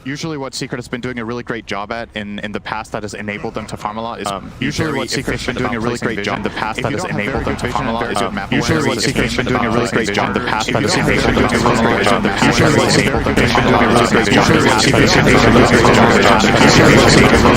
Usually what Secret has been doing a really great job at in the past that has enabled them to farm a lot is usually what Secret has been doing a really great job in the past that has enabled them to farm a lot is usually what Secret has been doing a really great job in the past that has enabled them to farm a lot usually what Secret has been doing a really great job in the past that has enabled them to farm a lot usually what Secret has been doing a really great job in the past that has enabled them to farm a lot usually what Secret has been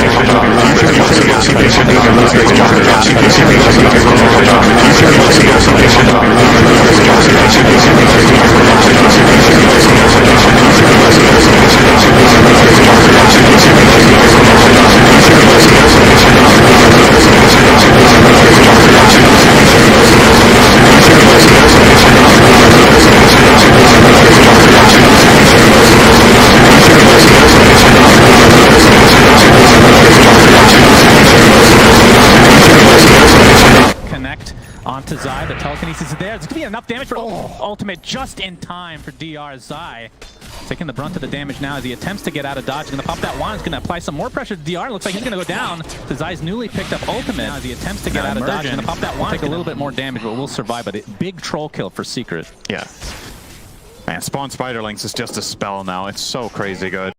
doing a really great job in the past that has enabled them to farm a lot Connect onto Zai, the telekinesis is there. There's gonna be enough damage for ultimate just in time for DR. Zai taking the brunt of the damage now as he attempts to get out of dodge. He's gonna pop that wand, he's gonna apply some more pressure to DR. Looks like he's gonna go down to Zai's newly picked up ultimate now as he attempts to get out of dodge. He's gonna pop that wand, take a little bit more damage, but will survive. But big troll kill for Secret. Yeah. Man, Spawn Spiderlings is just a spell now. It's so crazy good.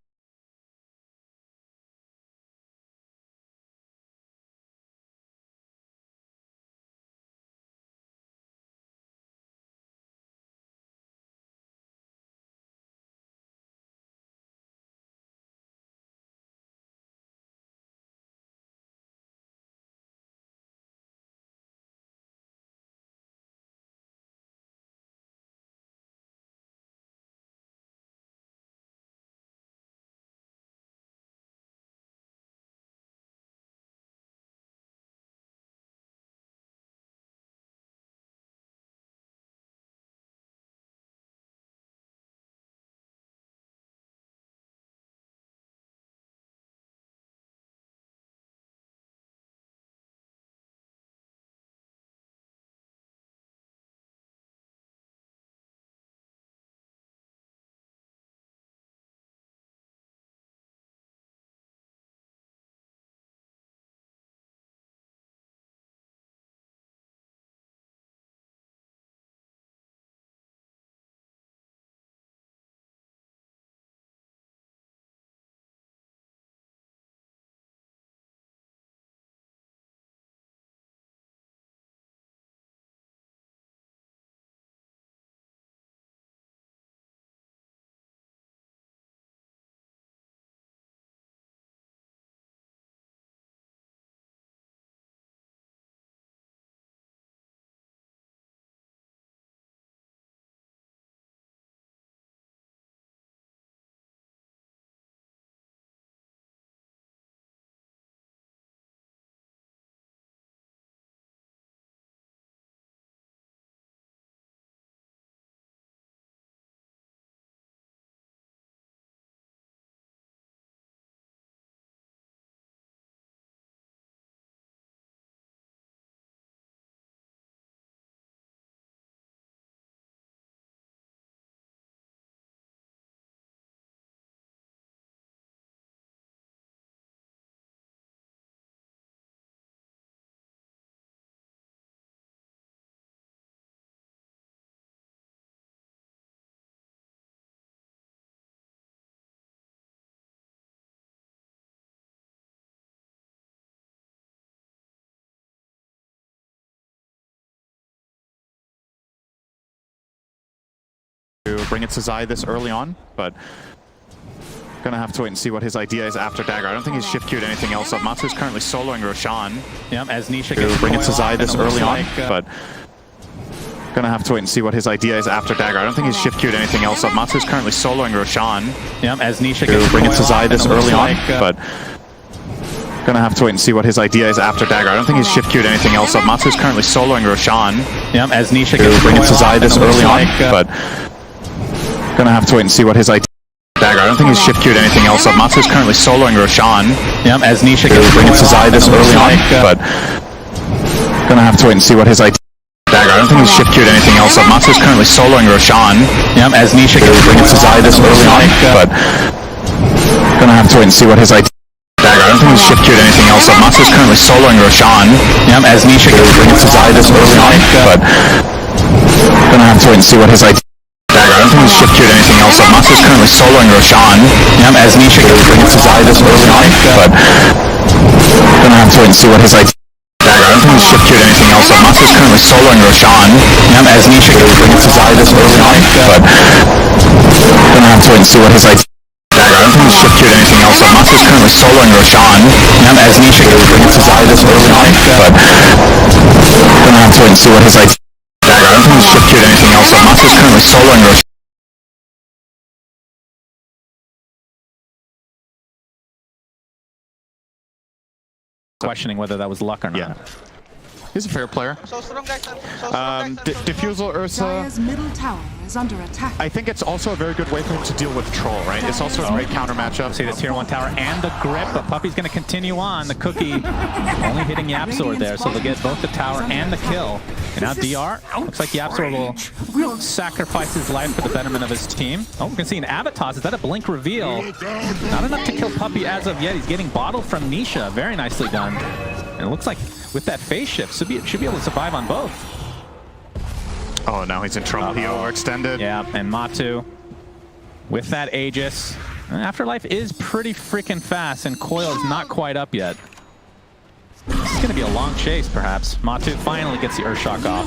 Bring it to Zai this early on, but gonna have to wait and see what his idea is after Dagger. I don't think he's shift queued anything else up. Matsu's currently soloing Roshan. Yep, as Nisha gets bring it to Zai this early on, but gonna have to wait and see what his idea is after Dagger. I don't think he's shift queued anything else up. Matsu's currently soloing Roshan. Yep, as Nisha gets bring it to Zai this early on, but gonna have to wait and see what his idea is after Dagger. I don't think he's shift queued anything else up. Matsu's currently soloing Roshan. Yep, as Nisha gets bring it to Zai this early on, but gonna have to wait and see what his idea. Dagger. I don't think he's shift queued anything else up. Matsu's currently soloing Roshan. Yep, as Nisha gets bring it to Zai this early on, but gonna have to wait and see what his idea. Dagger. I don't think he's shift queued anything else up. Matsu's currently soloing Roshan. Yep, as Nisha gets bring it to Zai this early on, but gonna have to wait and see what his idea. Dagger. I don't think he's shift queued anything else up. Matsu's currently soloing Roshan. Yep, as Nisha gets bring it to Zai this early on, but gonna have to wait and see what his idea. dagger. I don't think he's shift queued anything else up. Master's currently soloing Roshan. As Nisha goes to Zai this early on, but gonna have to wait and see what his idea. I don't think he's shift queued anything else up. Master's currently soloing Roshan. As Nisha goes to Zai this early on, but gonna have to wait and see what his idea. I don't think he's shift queued anything else up. Master's currently soloing Roshan. As Nisha goes to Zai this early on, but gonna have to wait and see what his idea. I don't think he's shift queued anything else up. Master's currently soloing Roshan. Questioning whether that was luck or not. Yeah. He's a fair player. So strong, guys. So strong, guys. Diffusal Ursa. Dire's middle tower is under attack. I think it's also a very good way for him to deal with Troll, right? It's also a great counter matchup. See the tier 1 tower and the grip, but Puppey's going to continue on. The cookie only hitting YapzOr there, so they'll get both the tower and the kill. And now DR, looks like YapzOr will sacrifice his life for the betterment of his team. Oh, we can see an Avatos. Is that a blink reveal? Not enough to kill Puppey as of yet. He's getting bottled from Nisha. Very nicely done. And it looks like with that phase shift, should be able to survive on both. Oh, now he's in trouble. He overextended. Yeah, and Matu with that Aegis. Afterlife is pretty freaking fast, and Coil is not quite up yet. This is going to be a long chase, perhaps. Matu finally gets the Earthshock off.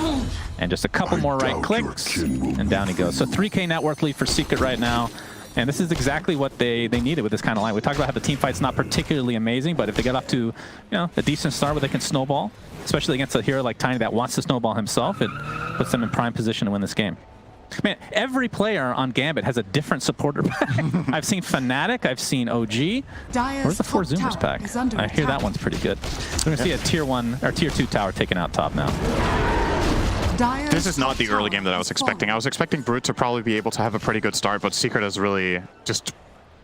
And just a couple more right clicks, and down he goes. So 3K net worth lead for Secret right now. And this is exactly what they needed with this kind of line. We talked about how the team fight's not particularly amazing, but if they get off to a decent start where they can snowball, especially against a hero like Tiny that wants to snowball himself, it puts them in prime position to win this game. Man, every player on Gambit has a different supporter pack. I've seen Fnatic, I've seen OG. Where's the 4 Zoomers pack? I hear that one's pretty good. We're gonna see a tier 1 or tier 2 tower taken out top now. This is not the early game that I was expecting. I was expecting Brute to probably be able to have a pretty good start, but Secret has really just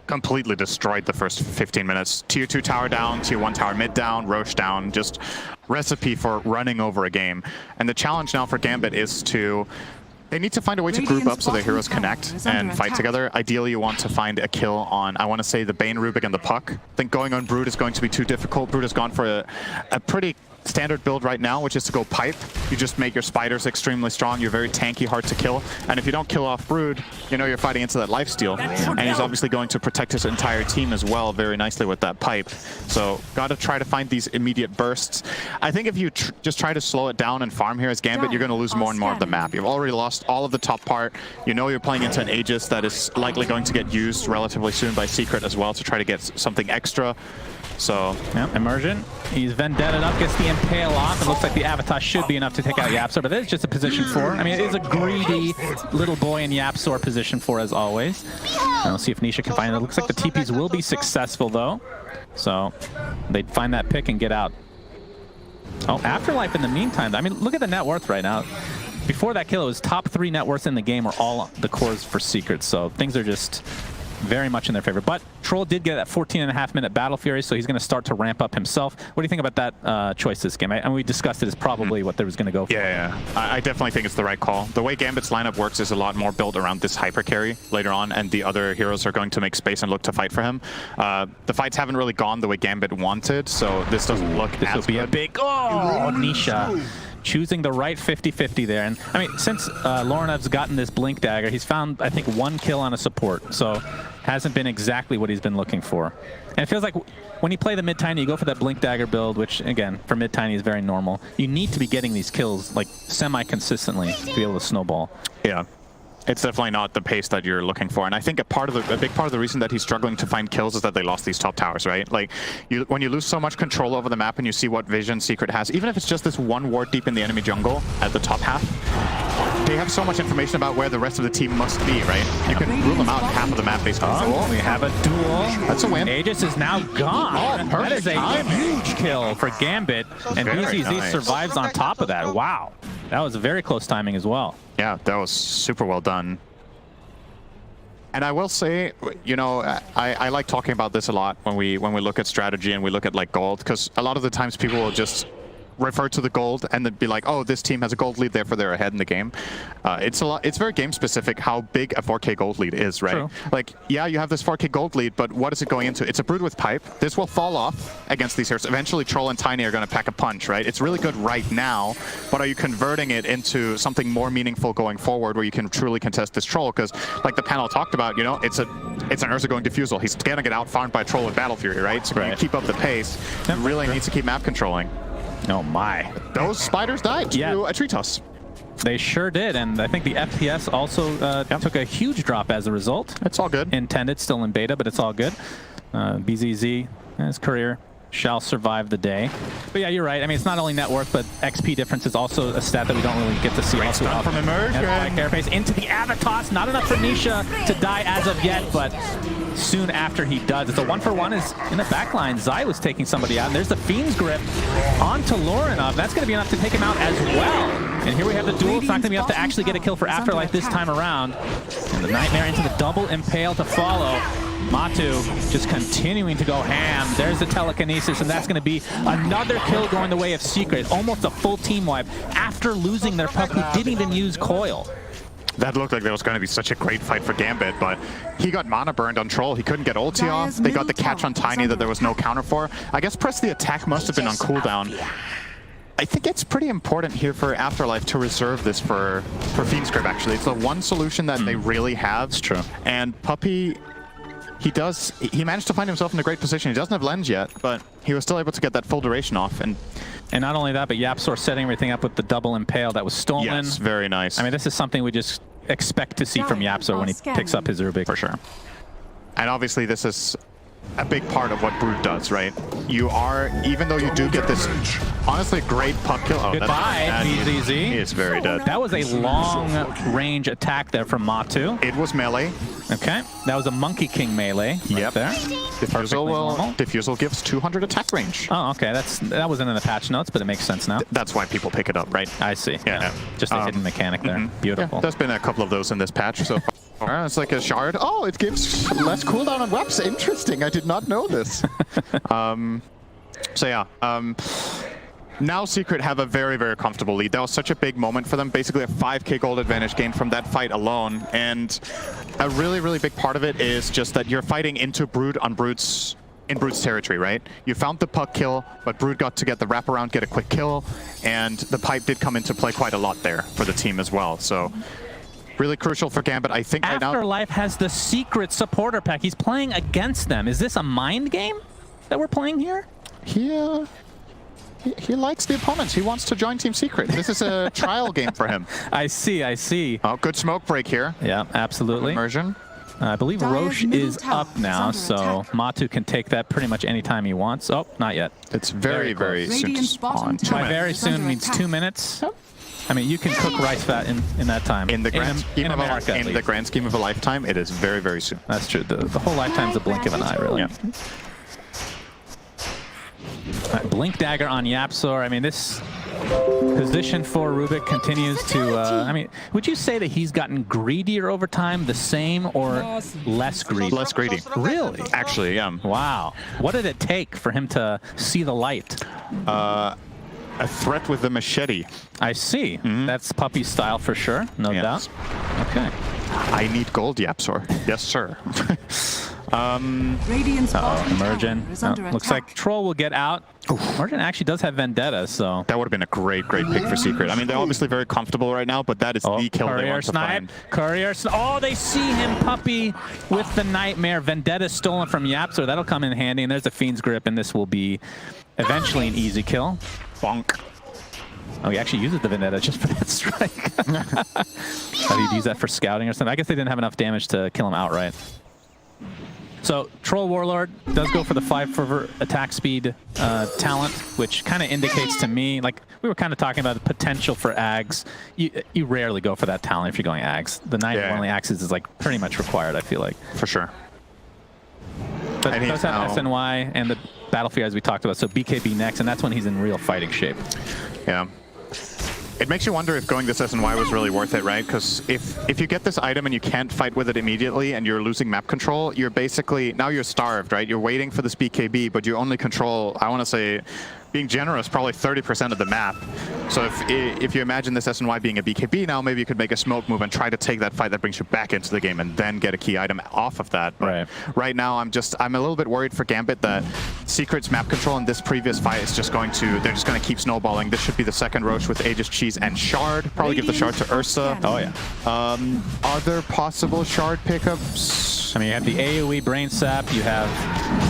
completely destroyed the first 15 minutes. Tier 2 tower down, tier 1 tower mid down, Roche down, just recipe for running over a game. And the challenge now for Gambit is they need to find a way to group up so the heroes connect and fight together. Ideally, you want to find a kill on, I want to say, the Bane, Rubik, and the Puck. I think going on Brood is going to be too difficult. Brood has gone for a pretty standard build right now, which is to go pipe. You just make your spiders extremely strong. You're very tanky, hard to kill. And if you don't kill off Brood, you're fighting into that lifesteal. And he's obviously going to protect his entire team as well very nicely with that pipe. So got to try to find these immediate bursts. I think if you just try to slow it down and farm here as Gambit, you're going to lose more and more of the map. You've already lost all of the top part. You're playing into an Aegis that is likely going to get used relatively soon by Secret as well to try to get something extra. So, yep, Immersion. He's Vendetta up, gets the Impale off. It looks like the Avatar should be enough to take out YapzOr, but it is just a position 4. I mean, it is a greedy little boy in YapzOr position 4 as always. And we'll see if Nisha can find it. It looks like the TPs will be successful though. So, they'd find that pick and get out. Oh, Afterlife in the meantime. I mean, look at the net worth right now. Before that kill, it was top 3 net worths in the game are all the cores for Secret. So, things are just very much in their favor. But Troll did get that 14.5-minute Battle Fury, so he's going to start to ramp up himself. What do you think about that choice this game? And we discussed it as probably what there was going to go for. Yeah. I definitely think it's the right call. The way Gambit's lineup works is a lot more built around this hyper carry later on, and the other heroes are going to make space and look to fight for him. The fights haven't really gone the way Gambit wanted, so this doesn't look this as will be good. A big Nisha. Choosing the right 50-50 there. And I mean, since Lorenev's gotten this Blink Dagger, he's found, I think, 1 kill on a support. So hasn't been exactly what he's been looking for. And it feels like when you play the mid-tiny, you go for that Blink Dagger build, which, again, for mid-tiny is very normal. You need to be getting these kills, like, semi-consistently to be able to snowball. Yeah. It's definitely not the pace that you're looking for, and I think a big part of the reason that he's struggling to find kills is that they lost these top towers, right? Like, when you lose so much control over the map and you see what vision Secret has, even if it's just this 1 ward deep in the enemy jungle at the top half, they have so much information about where the rest of the team must be, right? You can rule them out in half of the map basically. Oh, we have a duel. That's a win. Aegis is now gone. That is a huge kill for Gambit, and BZZ survives on top of that. Wow. That was very close timing as well. Yeah, that was super well done. And I will say, I like talking about this a lot when we look at strategy and we look at like gold, because a lot of the times people will just refer to the gold and then be like, oh, this team has a gold lead, therefore they're ahead in the game. It's very game specific how big a 4K gold lead is, right? True. Like, yeah, you have this 4K gold lead, but what is it going into? It's a Brood with pipe. This will fall off against these heroes. Eventually, Troll and Tiny are going to pack a punch, right? It's really good right now, but are you converting it into something more meaningful going forward where you can truly contest this Troll? Because, like the panel talked about, you know, it's an Ursa going Diffusal. He's going to get out-farmed by Troll with Battle Fury, right? So you keep up the pace. He really needs to keep map controlling. Oh my. Those spiders died to a tree toss. They sure did, and I think the FPS also took a huge drop as a result. It's all good. Intended, still in beta, but it's all good. BZZ, his career shall survive the day. But yeah, you're right. I mean, it's not only net worth, but XP difference is also a stat that we don't really get to see. Also from Immersion. Carapace into the Avatos. Not enough for Nisha to die as of yet, but soon after he does. It's a 1-for-1 is in the backline. Zai was taking somebody out, and there's the Fiend's Grip onto Lorinov. That's going to be enough to take him out as well. And here we have the duel. It's not going to be enough to actually get a kill for Afterlife this time around. And the Nightmare into the double impale to follow. Matu just continuing to go ham. There's the telekinesis, and that's going to be another kill going the way of Secret. Almost a full team wipe after losing their puck, who didn't even use coil. That looked like there was going to be such a great fight for Gambit, but he got mana burned on Troll. He couldn't get ulti off. They got the catch on Tiny that there was no counter for. I guess press the attack must have been on cooldown. I think it's pretty important here for Afterlife to reserve this for Fiend's Grip, actually. It's the one solution that they really have. It's true. And Puppey, he managed to find himself in a great position. He doesn't have lens yet, but he was still able to get that full duration off. And not only that, but YapzOr setting everything up with the double impale that was stolen. Yes, very nice. I mean, this is something we just expect to see from YapzOr when he picks up his Rubik. For sure. And obviously this is a big part of what Brood does, right? You are, even though you do get this honestly great puck kill. Oh, goodbye, BZZ. He is very dead. That was a long-range attack there from Matu. It was melee. Okay, that was a Monkey King melee right there. Diffusal gives 200 attack range. Oh, okay, that wasn't in the patch notes, but it makes sense now. That's why people pick it up, right? I see. Yeah. Just a hidden mechanic there. Beautiful. Yeah, there's been a couple of those in this patch, so it's like a shard. Oh, it gives less cooldown on weapons. Interesting. I did not know this. So yeah. Now Secret have a very, very comfortable lead. That was such a big moment for them. Basically a 5k gold advantage gained from that fight alone. And a really, really big part of it is just that you're fighting into Brood on Brood's territory, right? You found the puck kill, but Brood got to get the wraparound, get a quick kill, and the pipe did come into play quite a lot there for the team as well. So really crucial for Gambit. I think right now Afterlife has the Secret supporter pack. He's playing against them. Is this a mind game that we're playing here? He likes the opponents. He wants to join Team Secret. This is a trial game for him. I see. Oh, good smoke break here. Yeah, absolutely. Immersion. I believe Roche is up now, so Matu can take that pretty much anytime he wants. Oh, not yet. It's very, very soon to spawn. By very soon means 2 minutes. I mean, you can cook rice fat in that time. In the grand scheme of America, in the grand scheme of a lifetime, it is very, very soon. That's true. The whole lifetime's a blink of an eye, really. Yeah. Right, Blink Dagger on YapzOr. I mean, this position for Rubik continues to... I mean, would you say that he's gotten greedier over time, the same, or less greedy? Less greedy. Really? Actually, yeah. Wow. What did it take for him to see the light? A threat with the machete. I see. That's puppy style for sure, no doubt. Okay. I need gold, YapzOr. Yes, sir. Emergent. Looks like Troll will get out. Emergent actually does have Vendetta, so... That would have been a great, great pick for Secret. I mean, they're obviously very comfortable right now, but that is the kill they want to find. Courier Snipe. Oh, they see him, Puppey, with the Nightmare. Vendetta stolen from YapzOr. That'll come in handy, and there's the Fiend's Grip, and this will be eventually an easy kill. Bonk. Oh, he actually uses the Vendetta just for that strike. Thought he'd use that for scouting or something. I guess they didn't have enough damage to kill him outright. So Troll Warlord does go for the 5 fervor attack speed talent, which kind of indicates to me, like we were kind of talking about the potential for Ags. You rarely go for that talent if you're going Ags. The 9 only Axes is like pretty much required, I feel like. For sure. But he does have SNY and the Battlefield as we talked about, so BKB next, and that's when he's in real fighting shape. Yeah. It makes you wonder if going this SNY was really worth it, right? Because if you get this item and you can't fight with it immediately and you're losing map control, you're basically, now you're starved, right? You're waiting for this BKB, but you only control, I want to say, being generous, probably 30% of the map. So if you imagine this SNY being a BKB now, maybe you could make a smoke move and try to take that fight that brings you back into the game and then get a key item off of that. But right now, I'm a little bit worried for Gambit that Secret's map control in this previous fight is just going to, they're just going to keep snowballing. This should be the second Roche with Aegis, Cheese, and Shard. Probably give the Shard to Ursa. Oh yeah. Other possible Shard pickups? I mean, you have the AoE Brain Sap, you have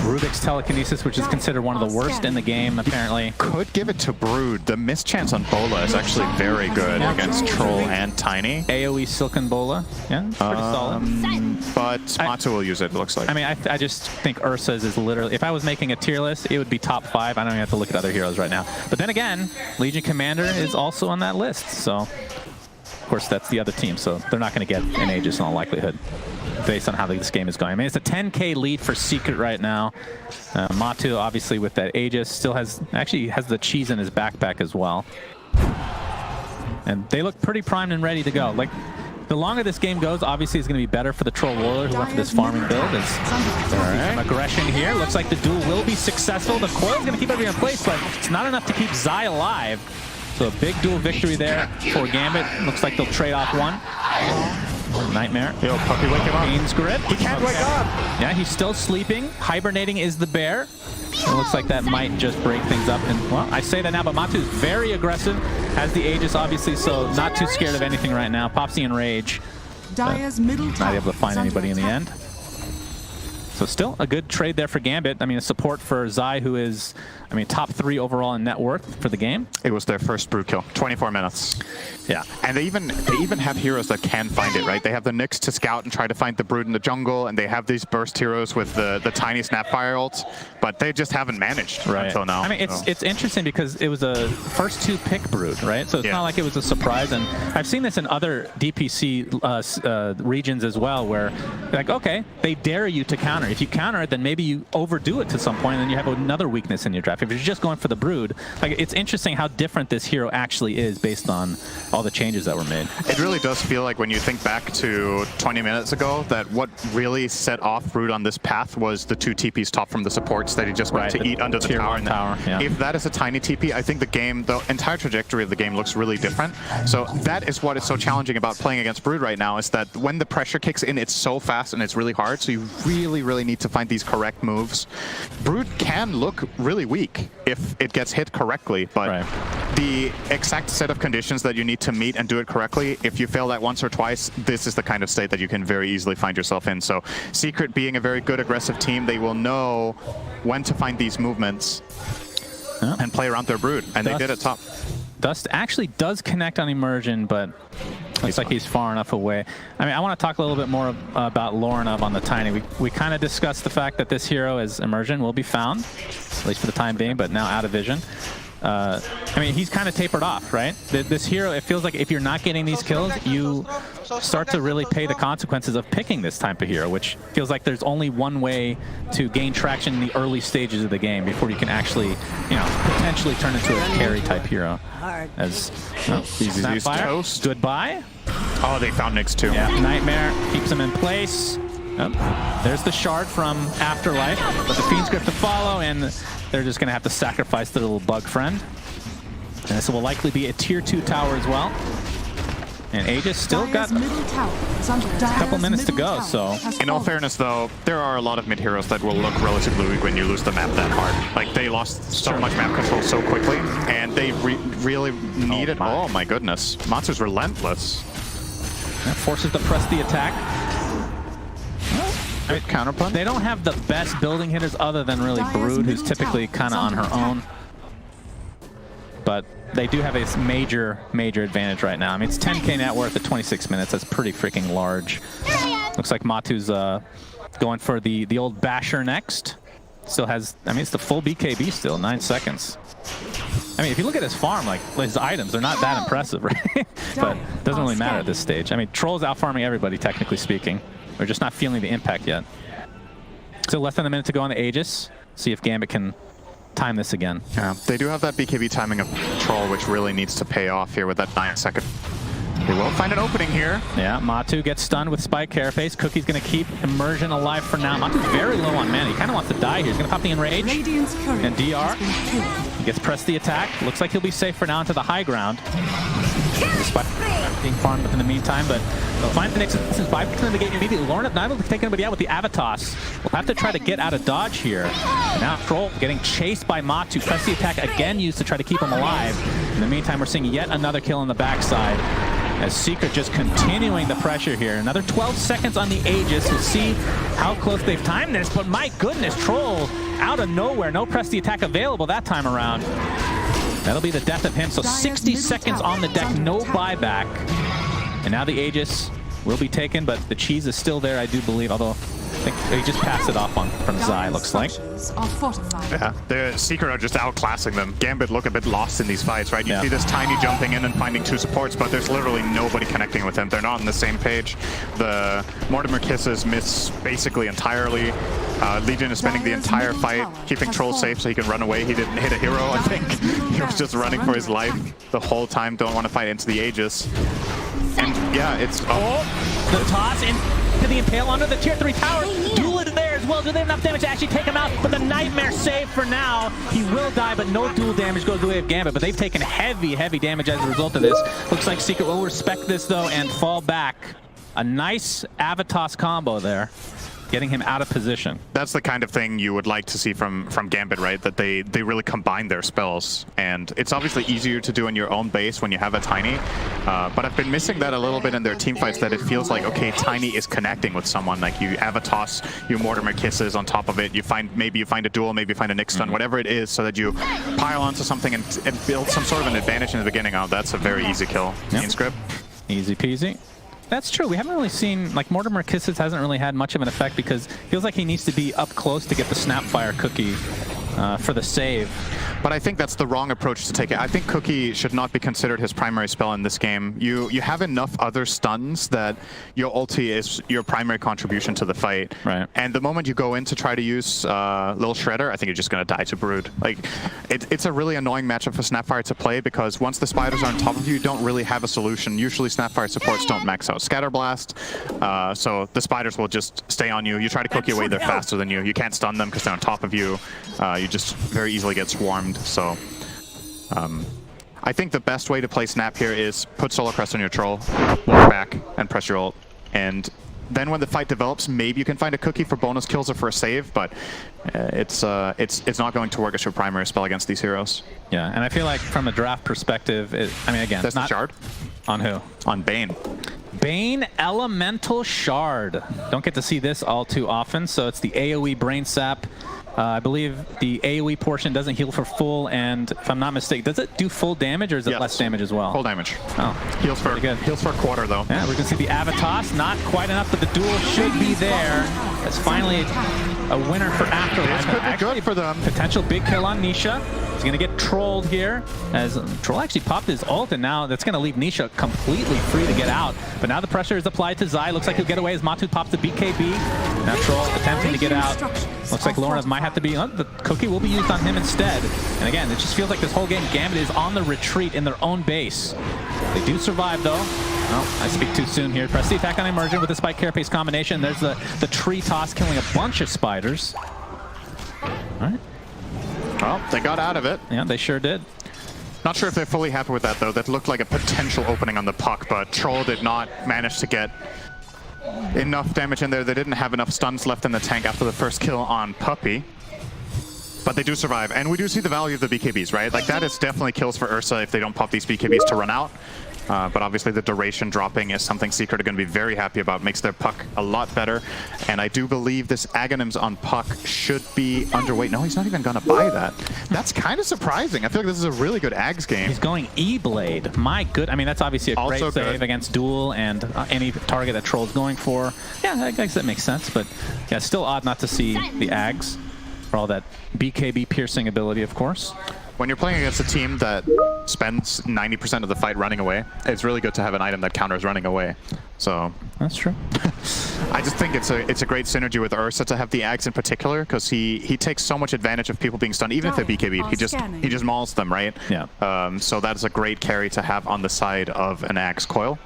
Rubik's Telekinesis, which is considered one of the worst in the game, apparently. Could give it to Brood. The mischance on Bola is actually very good against Troll and Tiny. AoE Silken Bola, yeah, pretty solid. But Matu will use it looks like. I mean, I just think Ursa's is literally, if I was making a tier list, it would be top 5. I don't even have to look at other heroes right now. But then again, Legion Commander is also on that list, so of course that's the other team, so they're not going to get an Aegis in all likelihood, based on how this game is going. I mean, it's a 10k lead for Secret right now. Matu, obviously, with that Aegis, still actually has the cheese in his backpack as well. And they look pretty primed and ready to go. Like, the longer this game goes, obviously, it's going to be better for the Troll Warlord who went for this farming build. Some aggression here. Looks like the duel will be successful. The coil's going to keep everything in place, but it's not enough to keep Zai alive. So a big duel victory there for Gambit. Looks like they'll trade off one. Nightmare. Yo, puppy, wake him up. Queen's Grip. He can't wake up. Yeah, he's still sleeping. Hibernating is the bear. It looks like that might just break things up. And well, I say that now, but Matu's very aggressive. Has the Aegis, obviously, so not too scared of anything right now. Popsy in rage. Not able to find anybody in the end. So still a good trade there for Gambit. I mean, a support for Zai, who is, I mean, top 3 overall in net worth for the game. It was their first Brood kill, 24 minutes. Yeah. And they even have heroes that can find it, right? They have the Nyx to scout and try to find the Brood in the jungle, and they have these burst heroes with the tiny Snapfire ults, but they just haven't managed until now. I mean, it's interesting because it was a first 2 pick Brood, right? So it's not like it was a surprise. And I've seen this in other DPC regions as well, where like, okay, they dare you to counter. If you counter it, then maybe you overdo it to some point, and then you have another weakness in your draft. If you're just going for the Brood, like, it's interesting how different this hero actually is based on all the changes that were made. It really does feel like when you think back to 20 minutes ago that what really set off Brood on this path was the 2 TPs top from the supports that he just went to eat under the tower. If that is a tiny TP, I think the entire trajectory of the game looks really different. So that is what is so challenging about playing against Brood right now, is that when the pressure kicks in, it's so fast and it's really hard. So you really, really need to find these correct moves. Brood can look really weak if it gets hit correctly, but the exact set of conditions that you need to meet and do it correctly, if you fail that once or twice, this is the kind of state that you can very easily find yourself in. So Secret being a very good aggressive team, they will know when to find these movements and play around their Brood, and they did it top. Dust actually does connect on Immersion, but looks like he's far enough away. I mean, I want to talk a little bit more about Lorenov on the Tiny. We kind of discussed the fact that this hero is Immersion will be found, at least for the time being, but now out of vision. I mean, he's kind of tapered off, right? This hero, it feels like if you're not getting these kills, you start to really pay the consequences of picking this type of hero, which feels like there's only one way to gain traction in the early stages of the game before you can actually, you know, potentially turn into a carry type hero. As Snapfire, goodbye. Oh, they found Nyx too. Yeah, Nightmare keeps him in place. Oh, there's the shard from Afterlife, but the Fiend's Grip to follow, and they're just going to have to sacrifice their little bug friend. And this will likely be a tier 2 tower as well. And Aegis still got a couple minutes to go, so... In all fairness, though, there are a lot of mid heroes that will look relatively weak when you lose the map that hard. Like, they lost so much map control so quickly, and they really needed... Oh my goodness. Monster's relentless. That forces to press the attack. Counterpunch. They don't have the best building hitters other than really Brood, who's typically kind of on her own. But they do have a major advantage right now. I mean, it's 10k net worth at 26 minutes. That's pretty freaking large. Looks like Matu's going for the old basher next. Still has, I mean, it's the full BKB still, 9 seconds. I mean, if you look at his farm, like his items, they're not that impressive, right? But it doesn't really matter at this stage. I mean, Troll's out farming everybody, technically speaking. We're just not feeling the impact yet. Still less than a minute to go on the Aegis. See if Gambit can time this again. Yeah, they do have that BKB timing of Troll, which really needs to pay off here with that 9-second. They will find an opening here. Yeah, Matu gets stunned with Spike Carapace. Cookie's going to keep Immersion alive for now. Matu's very low on mana. He kind of wants to die here. He's going to pop the Enrage and DR. Gets pressed the attack. Looks like he'll be safe for now into the high ground. Despite being farmed within the meantime, but they'll find the next 5% of the game immediately. Lorna not able to take anybody out with the Avatos. We'll have to try to get out of dodge here. And now Troll getting chased by Matu. Press the attack again used to try to keep him alive. In the meantime, we're seeing yet another kill on the backside. As Secret just continuing the pressure here. Another 12 seconds on the Aegis. We'll see how close they've timed this, but my goodness, Troll out of nowhere. No press the attack available that time around. That'll be the death of him. So 60 seconds on the deck, no buyback. And now the Aegis will be taken, but the cheese is still there, I do believe, although I think he just passed it off from Zai, looks like. Yeah, the Secret are just outclassing them. Gambit look a bit lost in these fights, right? You see this Tiny jumping in and finding 2 supports, but there's literally nobody connecting with him. They're not on the same page. The Mortimer Kisses miss basically entirely. Legion is spending the entire fight keeping Troll safe so he can run away. He didn't hit a hero, I think. He was just running for his life the whole time. Don't want to fight into the Aegis. And yeah, it's... The toss into the Impale under the tier 3 tower. Duel is there as well. Do they have enough damage to actually take him out? But the Nightmare save for now. He will die, but no dual damage goes the way of Gambit. But they've taken heavy damage as a result of this. Looks like Secret will respect this, though, and fall back. A nice Avatos combo there, getting him out of position. That's the kind of thing you would like to see from Gambit, right? That they really combine their spells. And it's obviously easier to do in your own base when you have a Tiny. But I've been missing that a little bit in their team fights, that it feels like, okay, Tiny is connecting with someone. Like you Avatos, you Mortimer Kisses on top of it. Maybe you find a duel, maybe you find a Nick stun, whatever it is, so that you pile onto something and build some sort of an advantage in the beginning. Oh, that's a very easy kill in script. Easy peasy. That's true. We haven't really seen, like, Mortimer Kisses hasn't really had much of an effect because it feels like he needs to be up close to get the Snapfire cookie for the save. But I think that's the wrong approach to take it. I think Cookie should not be considered his primary spell in this game. You have enough other stuns that your ulti is your primary contribution to the fight. Right. And the moment you go in to try to use Lil Shredder, I think you're just going to die to Brood. Like, it's a really annoying matchup for Snapfire to play because once the spiders are on top of you, you don't really have a solution. Usually Snapfire supports don't max out Scatterblast, so the spiders will just stay on you. You try to Cookie away, they're faster than you. You can't stun them because they're on top of you. You just very easily get swarmed. So I think the best way to play Snap here is put Solar Crest on your Troll, walk back, and press your ult. And then when the fight develops, maybe you can find a Cookie for bonus kills or for a save, but it's not going to work as your primary spell against these heroes. Yeah, and I feel like from a draft perspective, I mean, again, that's not... the Shard? On who? On Bane. Bane Elemental Shard. Don't get to see this all too often, so it's the AoE Brain Sap. I believe the AoE portion doesn't heal for full, and if I'm not mistaken, does it do full damage or is it less damage as well? Full damage. Oh, heals for good. Heals for a quarter though. Yeah, we're gonna see the Avatos, not quite enough, but the duel should be there. That's finally a winner for Afterlife. This could be good for them. Potential big kill on Nisha. He's gonna get trolled here, as Troll actually popped his ult, and now that's gonna leave Nisha completely free to get out. But now the pressure is applied to Zai. Looks like he'll get away as Matu pops the BKB. Now Troll attempting to get out. Looks like Lorna might have to be, the Cookie will be used on him instead. And again, it just feels like this whole game, Gambit is on the retreat in their own base. They do survive though. Oh, I speak too soon here. Press the attack on Emergent with the Spike Carapace combination. There's the tree toss killing a bunch of spiders. All right. Well, they got out of it. Yeah, they sure did. Not sure if they're fully happy with that though. That looked like a potential opening on the puck, but Troll did not manage to get enough damage in there. They didn't have enough stuns left in the tank after the first kill on Puppy. But they do survive, and we do see the value of the BKBs, right? Like, that is definitely kills for Ursa if they don't pop these BKBs to run out. But obviously the duration dropping is something Secret are going to be very happy about. Makes their puck a lot better. And I do believe this Aghanims on puck should be underweight. No, he's not even going to buy that. That's kind of surprising. I feel like this is a really good Aghs game. He's going E-Blade. My good. I mean, that's obviously a great save against Duel and any target that Troll's going for. Yeah, I guess that makes sense. But yeah, still odd not to see the Aghs for all that BKB piercing ability, of course. When you're playing against a team that spends 90% of the fight running away, it's really good to have an item that counters running away. So that's true. I just think it's a great synergy with Ursa to have the Aghs in particular, because he takes so much advantage of people being stunned, even if they're BKB. He just mauls them, right? Yeah. So that is a great carry to have on the side of an Aghs coil.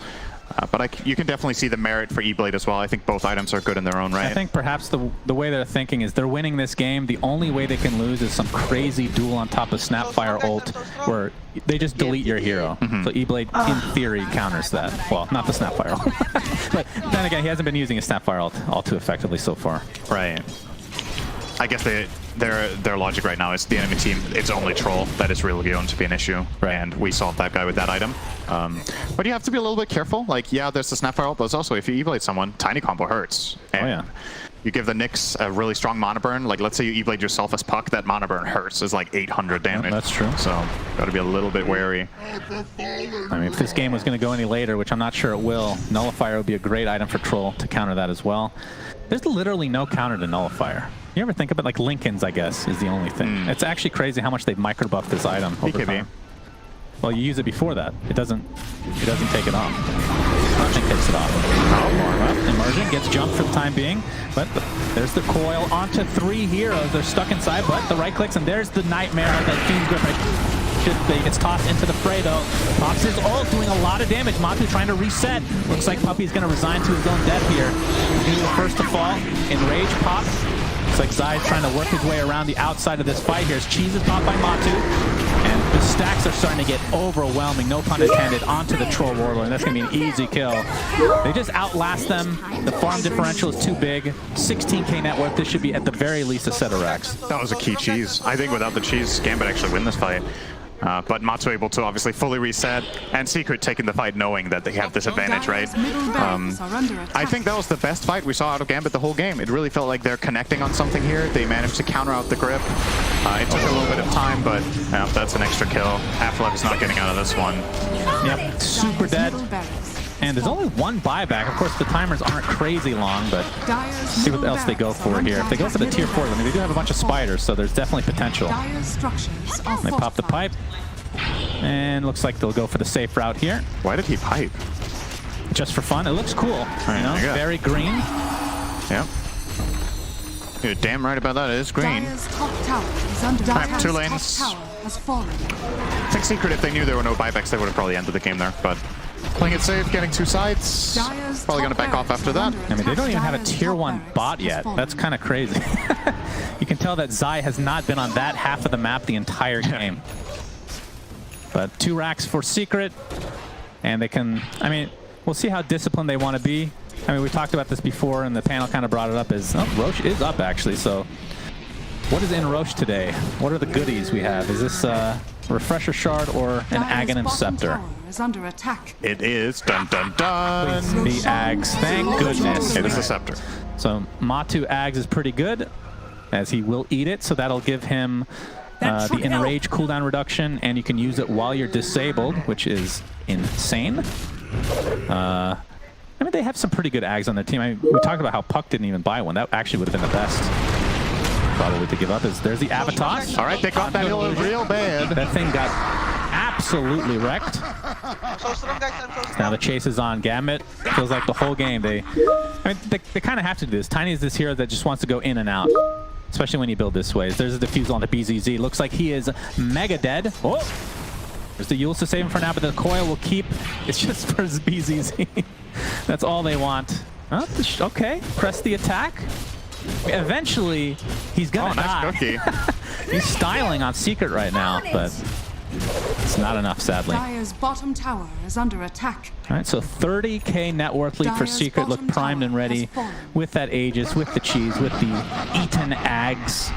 But you can definitely see the merit for E-Blade as well. I think both items are good in their own right. I think perhaps the way they're thinking is they're winning this game. The only way they can lose is some crazy duel on top of Snapfire ult where they just delete your hero. So E-Blade, in theory, counters that. Well, not the Snapfire ult. But then again, he hasn't been using his Snapfire ult all too effectively so far. Right. I guess their logic right now is the enemy team, it's only Troll that is really going to be an issue, and we solved that guy with that item. But you have to be a little bit careful. Like, yeah, there's the Snapfire ult, but also if you E-Blade someone, Tiny Combo hurts. And you give the Nyx a really strong mana burn. Like, let's say you E-Blade yourself as Puck, that mana burn hurts. It's like 800 damage. That's true. So, gotta be a little bit wary. I mean, if this game was going to go any later, which I'm not sure it will, Nullifier would be a great item for Troll to counter that as well. There's literally no counter to Nullifier. You ever think about, like, Lincoln's, I guess, is the only thing. It's actually crazy how much they've micro-buffed this item over time. Well, you use it before that. It doesn't take it off. Nothing takes it off. Well, Immersion gets jumped for the time being, but there's the coil onto 3 heroes. They're stuck inside, but the right clicks, and there's the Nightmare that Fiend's Grip. He gets tossed into the fray, though. Pops his ult, doing a lot of damage. Matu trying to reset. Looks like Puppy's going to resign to his own death here. He's going to be the first to fall. Enrage pops. Looks like Zai's trying to work his way around the outside of this fight here. As Cheese is popped by Matu. And the stacks are starting to get overwhelming, no pun intended, onto the Troll Warlord. And that's going to be an easy kill. They just outlast them. The farm differential is too big. 16k net worth. This should be, at the very least, a set of racks. That was a key cheese. I think without the cheese, Gambit actually win this fight. But Matu able to obviously fully reset, and Secret taking the fight knowing that they have this advantage, right? I think that was the best fight we saw out of Gambit the whole game. It really felt like they're connecting on something here. They managed to counter out the grip. It took a little bit of time, but that's an extra kill. Afterlife is not getting out of this one. Yep, super dead. And there's only one buyback. Of course, the timers aren't crazy long, but let's see what else they go for here. If they go for the tier 4, I mean, they do have a bunch of spiders, so there's definitely potential. They pop the pipe, and looks like they'll go for the safe route here. Why did he pipe? Just for fun. It looks cool. You know, very green. Yeah. You're damn right about that. It is green. Alright, 2 lanes. I think Secret, if they knew there were no buybacks, they would have probably ended the game there, but playing it safe, getting 2 sides. Probably going to back off after that. I mean, they don't even have a tier 1 bot yet. That's kind of crazy. You can tell that Zai has not been on that half of the map the entire game. But 2 racks for Secret, and they can, I mean, we'll see how disciplined they want to be. I mean, we talked about this before, and the panel kind of brought it up as, oh, Roche is up, actually, so what is in Roche today? What are the goodies we have? Is this Refresher Shard or an Aghanim Scepter? Under attack. It is. Dun dun dun. The Ags. Thank goodness. It is a Scepter. So Matu Ags is pretty good, as he will eat it, so that'll give him the Enrage cooldown reduction, and you can use it while you're disabled, which is insane. I mean, they have some pretty good Ags on their team. I mean, we talked about how Puck didn't even buy one. That actually would have been the best. Probably to give up is there's the Avatos. All right, they got that hill real bad. That thing got absolutely wrecked. Now the chase is on Gambit. Feels like the whole game they kind of have to do this. Tiny is this hero that just wants to go in and out, especially when you build this way. There's a defusal on the BZZ. Looks like he is mega dead. Oh, there's the Yules to save him for now, but the coil will keep. It's just for his BZZ. That's all they want. Oh, okay, press the attack. Eventually, he's gonna die. Nice cookie. He's styling on Secret right now, but it's not enough, sadly. Dire's bottom tower is under attack. All right, so 30k net worth lead for Secret. Look primed and ready with that Aegis, with the cheese, with the Eaton Ags.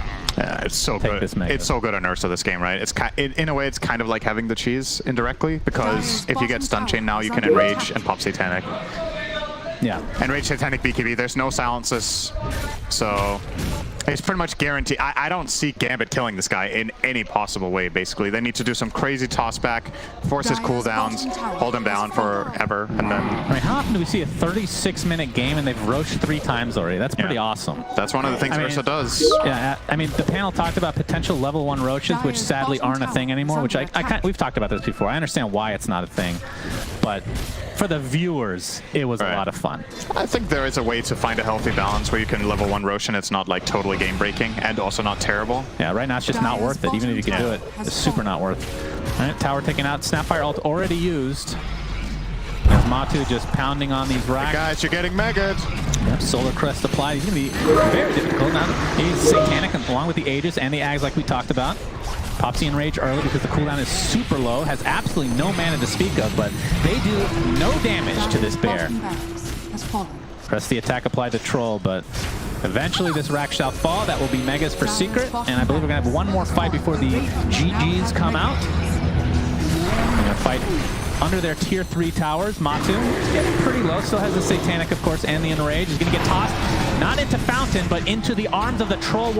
It's so good. It's so good on Ursa this game, right? It's in a way, it's kind of like having the cheese indirectly, because if you get stun chain now, you can enrage and pop Satanic. Yeah. Enrage Satanic BKB. There's no silences, so it's pretty much guaranteed. I don't see Gambit killing this guy in any possible way, basically. They need to do some crazy toss back, force his cooldowns, hold him down forever, and then... I mean, how often do we see a 36-minute game and they've roached 3 times already? That's pretty awesome. That's one of the things Ursa does. Yeah, I mean, the panel talked about potential level 1 roaches, which sadly aren't a thing anymore, which we've talked about this before. I understand why it's not a thing, but for the viewers, it was a lot of fun. I think there is a way to find a healthy balance where you can level 1 Roche and it's not like totally game breaking and also not terrible. Yeah, right now it's just not worth it. Even if you can do it, it's super not worth it. All right, tower taken out. Snapfire ult already used. As Matu just pounding on these racks. Guys, you're getting megged. Yep, Solar Crest applied. He's going to be very difficult. Now he's Satanic along with the Aegis and the Ags like we talked about. Pops the Enrage early because the cooldown is super low, has absolutely no mana to speak of, but they do no damage to this bear. Bottom barracks has fallen. Press the attack applied to Troll, but eventually this rack shall fall. That will be Megas for Secret, and I believe we're going to have one more fight before the GGs come out. We're going to fight under their tier 3 towers. Matu is getting pretty low, still has the Satanic, of course, and the Enrage. He's going to get tossed, not into Fountain, but into the arms of the Troll.